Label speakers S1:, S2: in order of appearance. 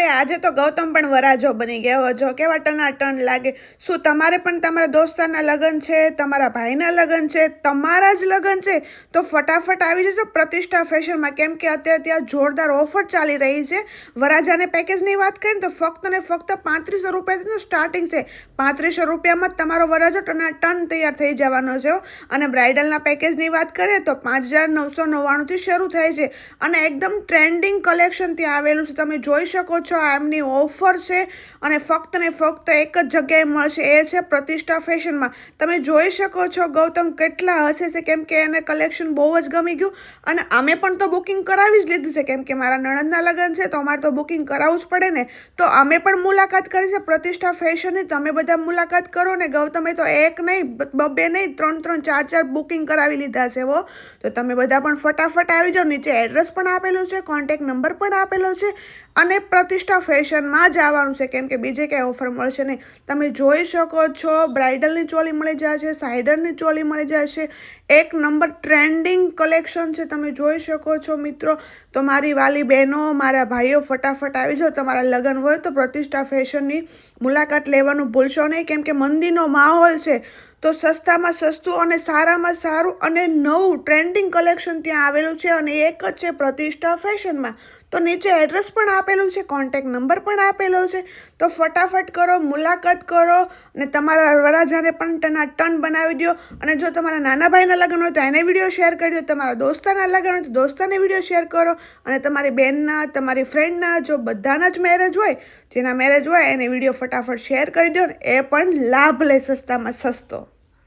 S1: અરે આજે તો ગૌતમ પણ વરાજો બની ગયો જો કેવા ટનાટન લાગે। શું તમારે પણ તમારા દોસ્તારના લગ્ન છે, તમારા ભાઈના લગ્ન છે, તમારા જ લગ્ન છે તો ફટાફટ આવી જજો પ્રતિષ્ઠા ફેશનમાં, કેમ કે અત્યારે ત્યાં જોરદાર ઓફર ચાલી રહી છે। વરાજાને પેકેજની વાત કરીએ તો ફક્ત ને ફક્ત 3500 રૂપિયાથી સ્ટાર્ટિંગ છે। 3500 રૂપિયામાં તમારો વરાજો ટનાટન તૈયાર થઈ જવાનો છે। અને બ્રાઇડલના પેકેજની વાત કરીએ તો 5999થી શરૂ થાય છે અને એકદમ ટ્રેન્ડિંગ કલેક્શન ત્યાં આવેલું છે। તમે જોઈ શકો છો આ એમની ઓફર છે અને ફક્ત ને ફક્ત એક જ જગ્યાએ મળશે, એ છે પ્રતિષ્ઠા ફેશનમાં। તમે જોઈ શકો છો ગૌતમ કેટલા હસે છે, કેમ કે એને કલેક્શન બહુ જ ગમી ગયું અને અમે પણ તો બુકિંગ કરાવી જ લીધું છે, કેમ કે મારા નણંદના લગ્ન છે તો અમારે તો બુકિંગ કરાવવું જ પડે ને। તો અમે પણ મુલાકાત કરી છે પ્રતિષ્ઠા ફેશનની, તમે બધા મુલાકાત કરો ને। ગૌતમે તો એક નહીં, બે નહીં, 3-4 બુકિંગ કરાવી લીધા છે હો। તો તમે બધા પણ ફટાફટ આવી જાઓ, નીચે એડ્રેસ પણ આપેલું છે, કોન્ટેક્ટ નંબર પણ આપેલો છે અને પ્રતિષ્ઠા ફેશનમાં જ આવવાનું છે, કેમ કે બીજે ક્યાંય ઓફર મળશે નહીં। તમે જોઈ શકો છો બ્રાઇડલની ચોલી મળી જશે, સાઇડરની ચોલી મળી જશે, એક નંબર ટ્રેન્ડિંગ કલેક્શન છે। તમે જોઈ શકો છો મિત્રો। તો મારી વાલી બહેનો, મારા ભાઈઓ, ફટાફટ આવી જાઓ। તમારા લગ્ન હોય તો પ્રતિષ્ઠા ફેશનની મુલાકાત લેવાનું ભૂલશો નહીં, કેમ કે મંદીનો માહોલ છે તો સસ્તામાં સસ્તું અને સારામાં સારું અને નવું ટ્રેન્ડિંગ કલેક્શન ત્યાં આવેલું છે અને એક જ છે પ્રતિષ્ઠા ફેશનમાં। તો નીચે એડ્રેસ પણ આપેલું છે, કોન્ટેક્ટ નંબર પણ આપેલો છે, તો ફટાફટ કરો, મુલાકાત કરો અને તમારા વરરાજાને પણ ટનાટન બનાવી દો। અને જો તમારા નાના ભાઈના લગ્ન હોય તો એને વિડીયો શેર કરી દો, તમારા દોસ્તારના લગ્ન હોય તો દોસ્તાને વિડીયો શેર કરો અને તમારી બહેનના, તમારી ફ્રેન્ડના, જો બધાના જ મેરેજ હોય, જેના મેરેજ હોય એને વિડીયો ફટાફટ શેર કરી દો ને એ પણ લાભ લે સસ્તામાં સસ્તો।